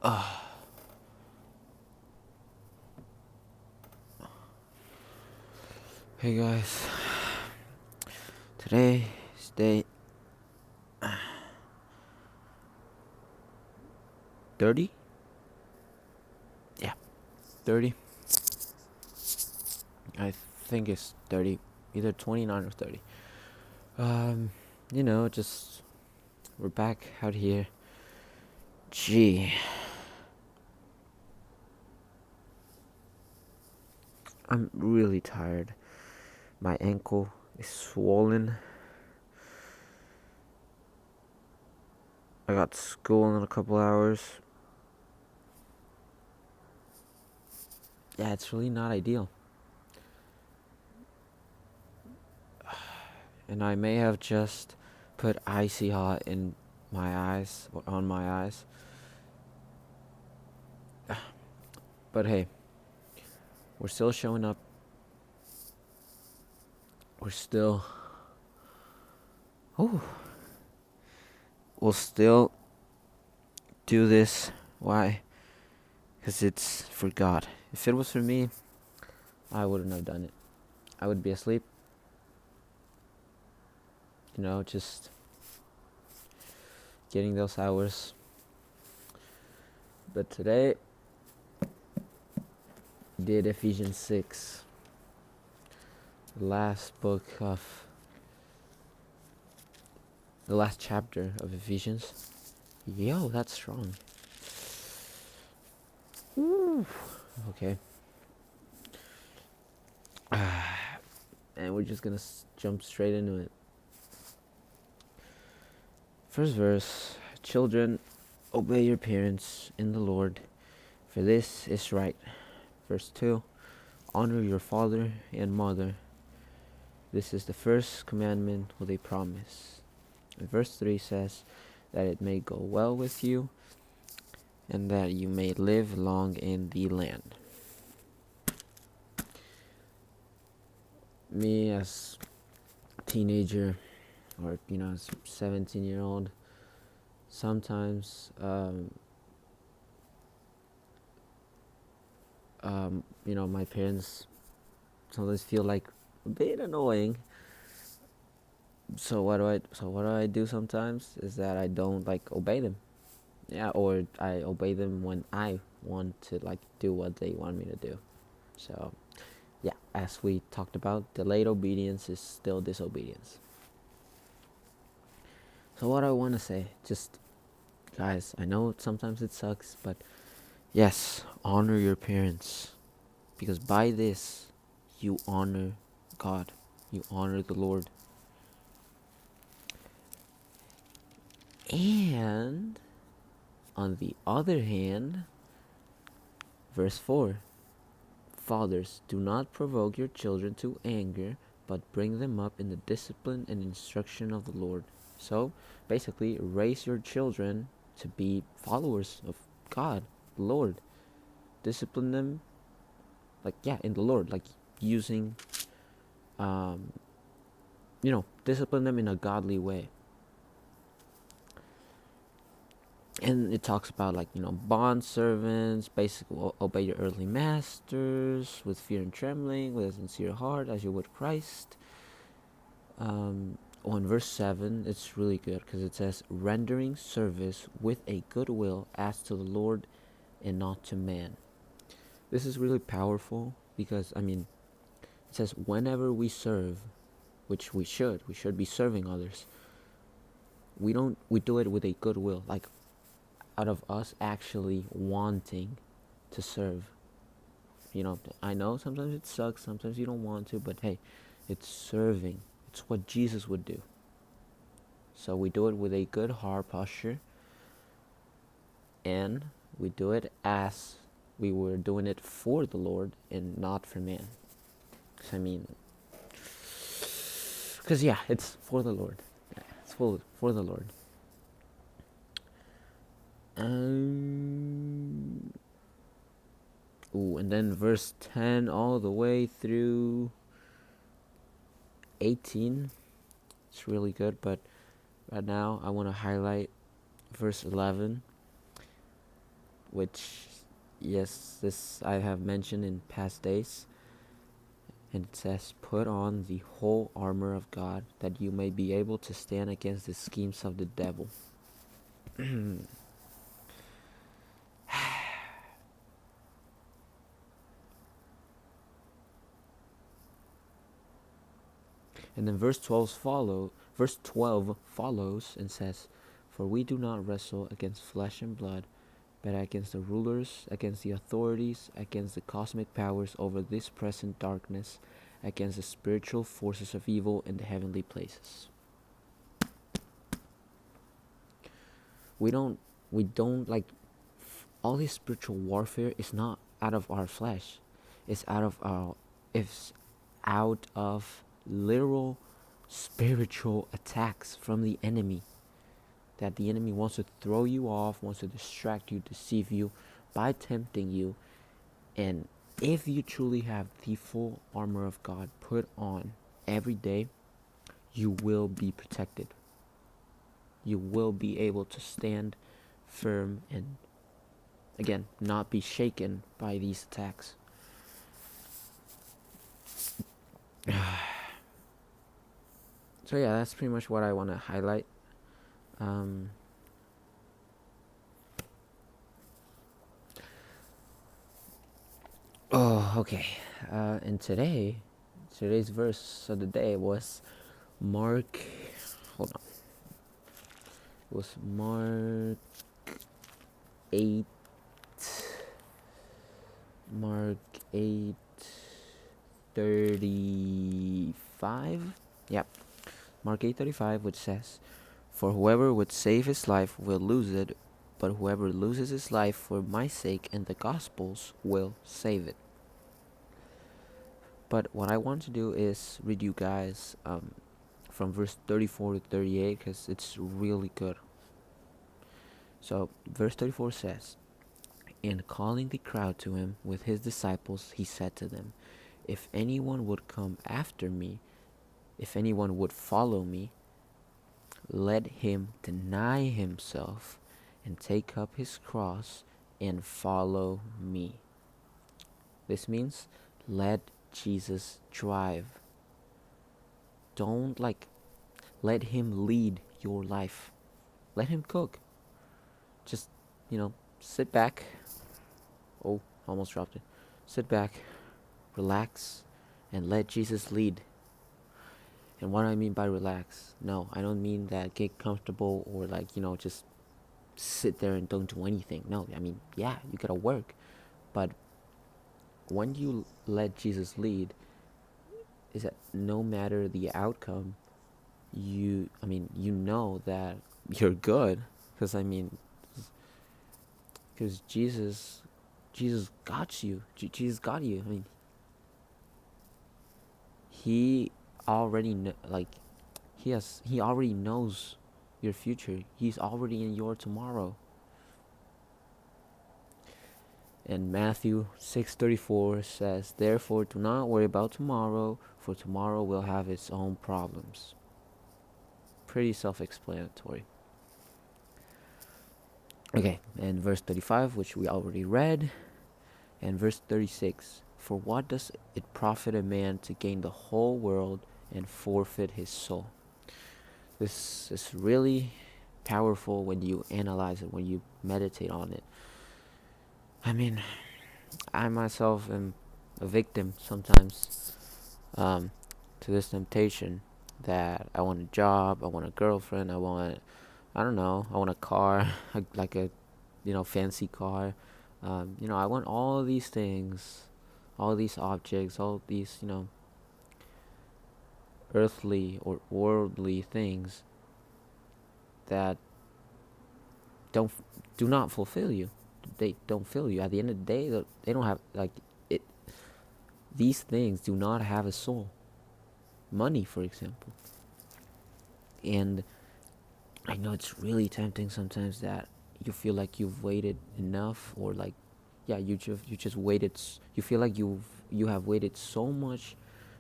Hey guys, today is day 30? Yeah, 30. I think it's 30, either 29 or 30. Um, just we're back out here. Gee, I'm really tired. My ankle is swollen. I got school in a couple hours. Yeah, it's really not ideal. And I may have just put icy hot in my eyes, or on my eyes. But hey, we're still showing up. We're still. Oh, we'll still do this. Why? Because it's for God. If it was for me, I wouldn't have done it. I would be asleep. Just getting those hours. But today, did Ephesians 6, the last chapter of Ephesians. Yo, that's strong. Woo. Okay. And we're just gonna jump straight into it. First verse: Children, obey your parents in the Lord, for this is right. Verse 2: Honor your father and mother. This is the first commandment with a promise. And verse 3 says that it may go well with you and that you may live long in the land. Me as a teenager, or as a 17-year-old, sometimes my parents sometimes feel like a bit annoying. So what do I do sometimes is that I don't obey them. Yeah, or I obey them when I want to do what they want me to do. So yeah, as we talked about, delayed obedience is still disobedience. So what I want to say, just guys, I know sometimes it sucks, but yes, honor your parents, because by this you honor God, you honor the Lord. And on the other hand, verse 4: Fathers, do not provoke your children to anger, but bring them up in the discipline and instruction of the Lord. So basically, raise your children to be followers of God, the Lord. Discipline them, in the Lord, using, discipline them in a godly way. And it talks about bond servants, basically obey your earthly masters with fear and trembling, with a sincere heart, as you would Christ. On verse 7, it's really good because it says, rendering service with a good will as to the Lord and not to man. This is really powerful because it says whenever we serve, which we should be serving others. We do it with a good will, out of us actually wanting to serve. I know sometimes it sucks, sometimes you don't want to, but hey, it's serving. It's what Jesus would do. So we do it with a good heart posture, and we do it as we were doing it for the Lord and not for man. Because it's for the Lord. Yeah, it's for the Lord. And then verse 10 all the way through 18. It's really good, but right now I want to highlight verse 11, which, yes, this I have mentioned in past days. And it says, put on the whole armor of God, that you may be able to stand against the schemes of the devil. And then verse 12 follows and says, for we do not wrestle against flesh and blood, but against the rulers, against the authorities, against the cosmic powers over this present darkness, against the spiritual forces of evil in the heavenly places. We don't like, all this spiritual warfare is not out of our flesh. It's out of literal spiritual attacks from the enemy, that the enemy wants to throw you off, wants to distract you, deceive you by tempting you. And if you truly have the full armor of God put on every day, you will be protected. You will be able to stand firm and, again, not be shaken by these attacks. So yeah, that's pretty much what I want to highlight. Okay. And today's verse of the day was Mark. Hold on. It was Mark 8. Mark 8:35. Yep. Mark 8:35, which says, for whoever would save his life will lose it, but whoever loses his life for my sake and the gospel's will save it. But what I want to do is read you guys from verse 34 to 38, because it's really good. So verse 34 says, and calling the crowd to him with his disciples, he said to them, if anyone would come after me, if anyone would follow me, let him deny himself and take up his cross and follow me. This means let Jesus drive. Don't let him lead your life. Let him cook. Just, sit back. Oh, almost dropped it. Sit back, relax, and let Jesus lead. And what I mean by relax, no, I don't mean that get comfortable or just sit there and don't do anything. No, I mean, yeah, you gotta work. But when you let Jesus lead, is that no matter the outcome, you know that you're good. Because Jesus got you. Jesus got you. I mean, he already he already knows your future. He's already in your tomorrow. And Matthew 6:34 says, therefore do not worry about tomorrow, for tomorrow will have its own problems. Pretty self-explanatory. Okay, and verse 35, which we already read, and verse 36, for what does it profit a man to gain the whole world and forfeit his soul? This is really powerful when you analyze it, when you meditate on it. I mean, I myself am a victim sometimes to this temptation that I want a job, I want a girlfriend, I want a car, like a fancy car. I want all these things, all these objects, all these earthly or worldly things that do not fulfill you. They don't fill you. At the end of the day, they don't have it. These things do not have a soul. Money, for example. And I know it's really tempting sometimes that you feel like you've waited enough, or you just waited. You feel like you have waited so much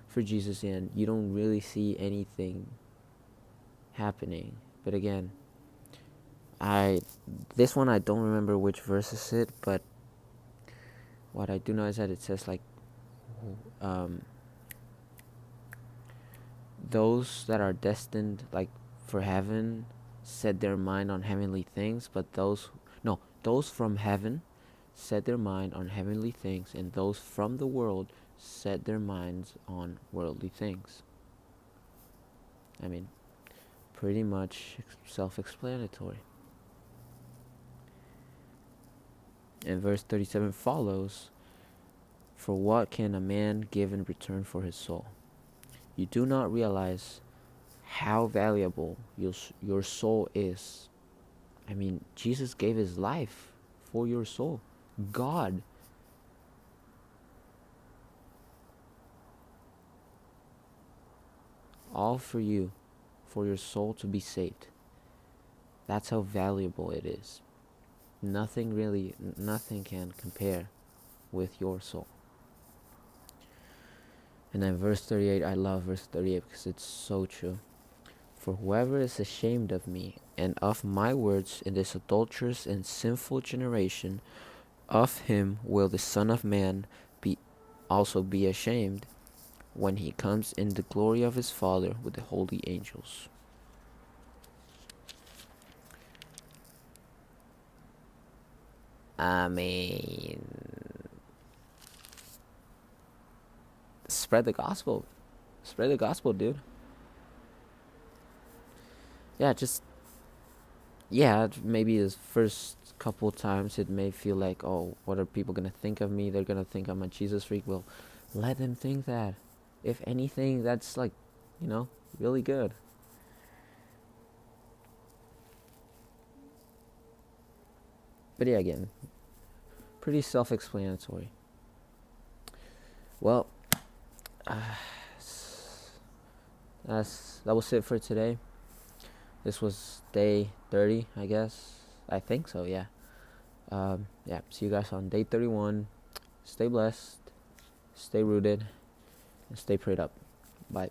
for Jesus, and you don't really see anything happening. But again, I this one I don't remember which verse is it, but what I do know is that it says like um, those that are destined like for heaven set their mind on heavenly things, but those from heaven set their mind on heavenly things, and those from the world set their minds on worldly things. I mean, pretty much self-explanatory. And verse 37 follows, "For what can a man give in return for his soul? You do not realize how valuable your soul is." I mean, Jesus gave his life for your soul. God, all for you, for your soul to be saved. That's how valuable it is. Nothing can compare with your soul. And then verse 38, I love verse 38 because it's so true. "For whoever is ashamed of me and of my words in this adulterous and sinful generation, of him will the Son of Man also be ashamed when he comes in the glory of his Father with the holy angels." I mean, spread the gospel. Spread the gospel, dude. Yeah, maybe the first couple times it may feel like, oh, what are people going to think of me? They're going to think I'm a Jesus freak. Well, let them think that. If anything, that's like, really good. But yeah, again, pretty self-explanatory. Well, that was it for today. This was day 30, I guess. I think so, yeah. Yeah, see you guys on day 31. Stay blessed, stay rooted, and stay prayed up. Bye.